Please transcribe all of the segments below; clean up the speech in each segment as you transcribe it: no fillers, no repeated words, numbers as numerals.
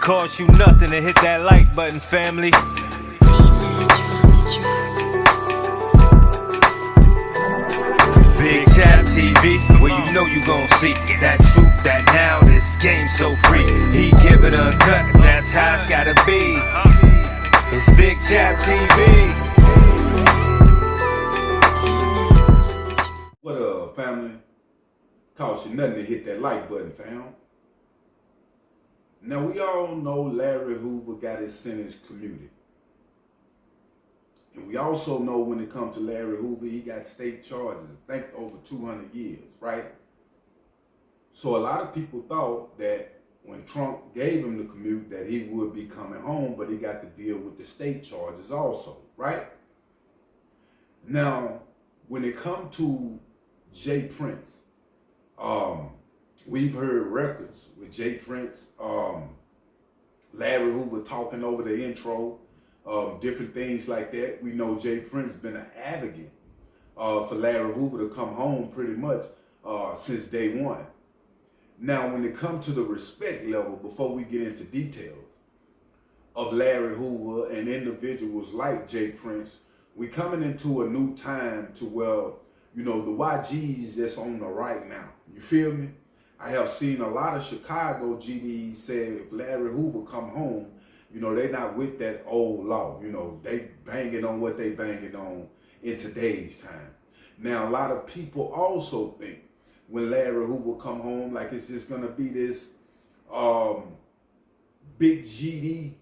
cost you nothing to hit that like button, family. Big Chap TV, where you know you gon' see that truth, that now this game so free. He give it a cut, that's how it's gotta be. It's Big Chap TV. What up, family? Cost you nothing to hit that like button, fam. Now, we all know Larry Hoover got his sentence commuted. And we also know when it comes to Larry Hoover, he got state charges, I think over 200 years, right? So a lot of people thought that when Trump gave him the commute that he would be coming home, but he got to deal with the state charges also, right? Now, when it comes to Jay Prince, we've heard records with Jay Prince, Larry Hoover talking over the intro, different things like that. We know Jay Prince been an advocate for Larry Hoover to come home pretty much since day one. Now, when it comes to the respect level, before we get into details of Larry Hoover and individuals like Jay Prince, we coming into a new time to where, you know, the YGs that's on the right now. You feel me? I have seen a lot of Chicago GDs say if Larry Hoover come home, you know, they not with that old law. You know, they banging on what they banging on in today's time. Now, a lot of people also think when Larry Hoover come home, like it's just gonna be this big GD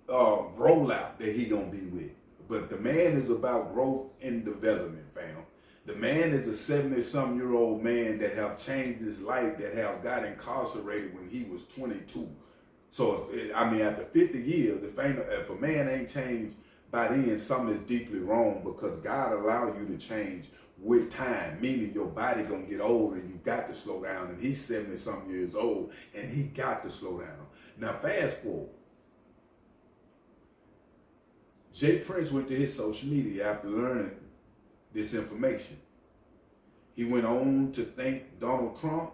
rollout that he gonna be with. But the man is about growth and development, fam. The man is a 70-some-year-old man that have changed his life, that have got incarcerated when he was 22. So, after 50 years, if a man ain't changed by then, something is deeply wrong, because God allowed you to change with time, meaning your body gonna get old and you got to slow down. And he's 70-some years old and he got to slow down. Now, fast forward. Jay Prince went to his social media after learning this information. He went on to thank Donald Trump,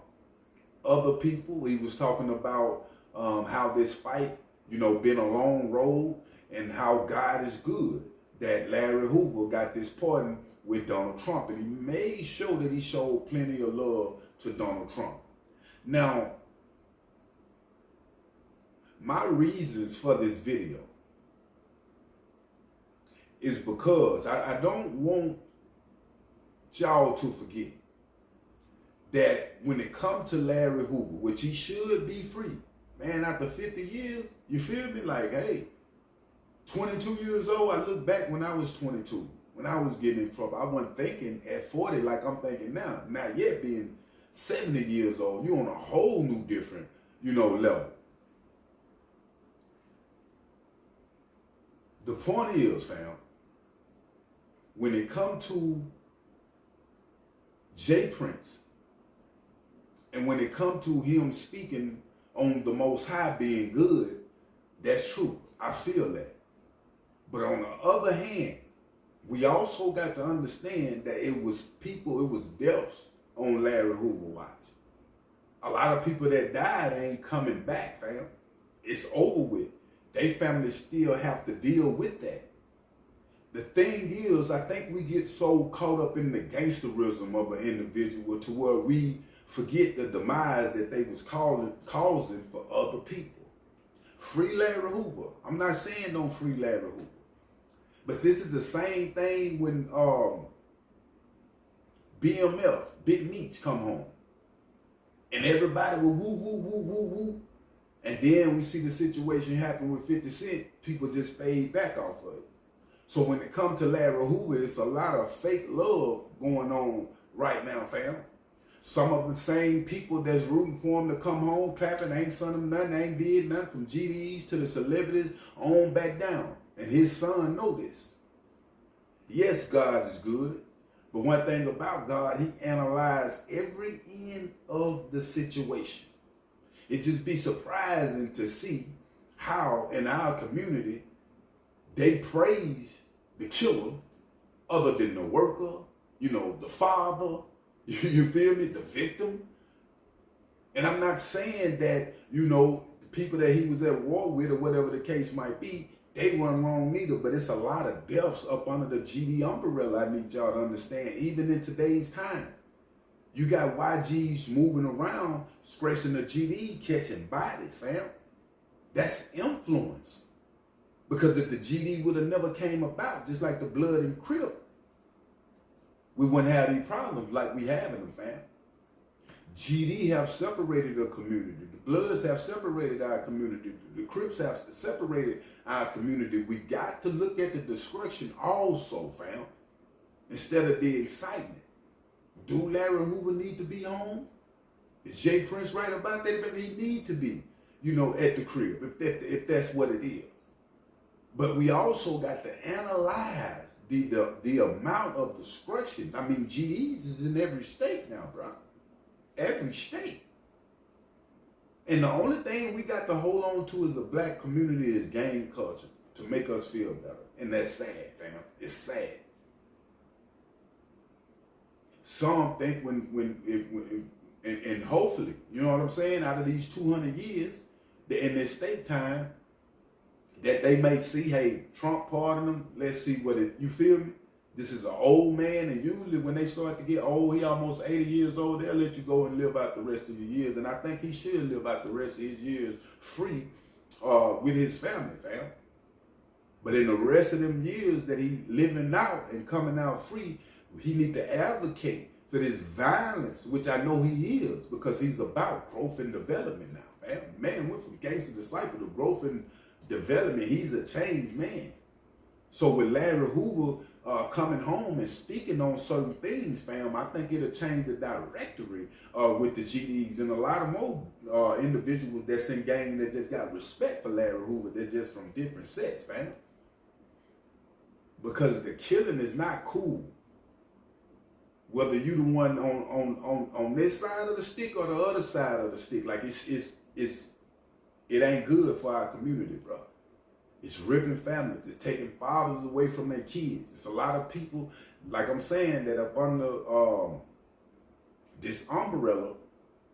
other people. He was talking about how this fight, you know, been a long road, and how God is good that Larry Hoover got this pardon with Donald Trump. And he made sure that he showed plenty of love to Donald Trump. Now, my reasons for this video is because I don't want y'all to forget that when it comes to Larry Hoover, which he should be free, man, after 50 years, you feel me? Like, hey, 22 years old, I look back when I was 22, when I was getting in trouble. I wasn't thinking at 40 like I'm thinking now. Not yet being 70 years old, you're on a whole new different, you know, level. The point is, fam, when it comes to Jay Prince, and when it comes to him speaking on the Most High being good, that's true. I feel that. But on the other hand, we also got to understand that it was deaths on Larry Hoover watch. A lot of people that died ain't coming back, fam. It's over with. They families still have to deal with that. The thing is, I think we get so caught up in the gangsterism of an individual to where we forget the demise that they was causing for other people. Free Larry Hoover. I'm not saying don't free Larry Hoover. But this is the same thing when BMF, Big Meats, come home. And everybody will woo, woo, woo, woo, woo. And then we see the situation happen with 50 Cent. People just fade back off of it. So when it comes to Larry Hoover, it's a lot of fake love going on right now, fam. Some of the same people that's rooting for him to come home, clapping, ain't son him nothing, ain't did nothing, from GDs to the celebrities, on back down. And his son know this. Yes, God is good. But one thing about God, he analyzed every end of the situation. It just be surprising to see how in our community they praise the killer other than the worker, you know, the father, you feel me, the victim. And I'm not saying that, you know, people that he was at war with or whatever the case might be, they weren't wrong neither. But it's a lot of deaths up under the GD umbrella, I need y'all to understand, even in today's time. You got YGs moving around, stressing the GD, catching bodies, fam. That's influence. Because if the GD would have never came about, just like the Blood and Crip, we wouldn't have any problems like we have in them, fam. GD have separated the community. The Bloods have separated our community. The Crips have separated our community. We got to look at the destruction also, fam, instead of the excitement. Do Larry Hoover need to be home? Is Jay Prince right about that? Maybe he need to be, at the crib, if that's what it is. But we also got to analyze the amount of destruction. I mean, GDs is in every state now, bro. Every state. And the only thing we got to hold on to as a black community is gang culture to make us feel better. And that's sad, fam. It's sad. Some think and hopefully, you know what I'm saying, out of these 200 years, in this state time, that they may see, hey, Trump pardoned them, let's see what you feel me? This is an old man, and usually when they start to get old, he almost 80 years old, they'll let you go and live out the rest of your years. And I think he should live out the rest of his years free with his family, fam. But in the rest of them years that he living out and coming out free, he need to advocate for this violence, which I know he is, because he's about growth and development now, fam. Man went from gangster disciple to growth and development. He's a changed man. So with Larry Hoover coming home and speaking on certain things, fam, I think it'll change the directory with the GDs and a lot of more individuals that's in gang that just got respect for Larry Hoover. They're just from different sets, fam. Because the killing is not cool. Whether you the one on this side of the stick or the other side of the stick, like it ain't good for our community, bro. It's ripping families. It's taking fathers away from their kids. It's a lot of people, like I'm saying, that up under this umbrella,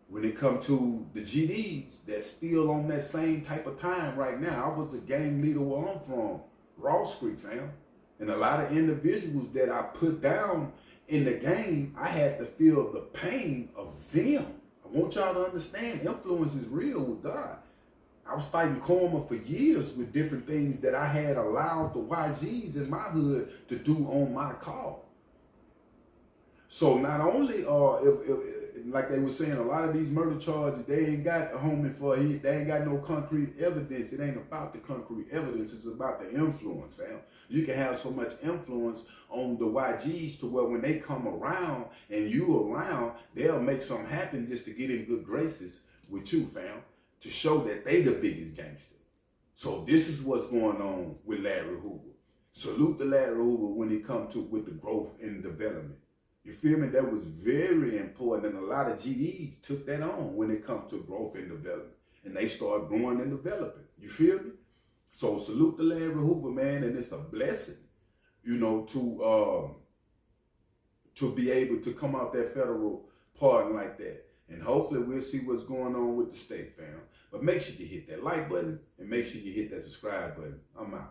when it comes to the GDs, that's still on that same type of time right now. I was a gang leader where I'm from, Ross Creek, fam. And a lot of individuals that I put down in the game, I had to feel the pain of them. I want y'all to understand, influence is real with God. I was fighting karma for years with different things that I had allowed the YGs in my hood to do on my call. So not only, like they were saying, a lot of these murder charges, they ain't got a homie for it. They ain't got no concrete evidence. It ain't about the concrete evidence. It's about the influence, fam. You can have so much influence on the YGs to where when they come around and you around, they'll make something happen just to get in good graces with you, fam, to show that they the biggest gangster. So this is what's going on with Larry Hoover. Salute to Larry Hoover when it comes to with the growth and development. You feel me? That was very important, and a lot of GDs took that on when it comes to growth and development, and they start growing and developing. You feel me? So salute to Larry Hoover, man, and it's a blessing, to be able to come out that federal pardon like that. And hopefully we'll see what's going on with the state, fam. But make sure you hit that like button and make sure you hit that subscribe button. I'm out.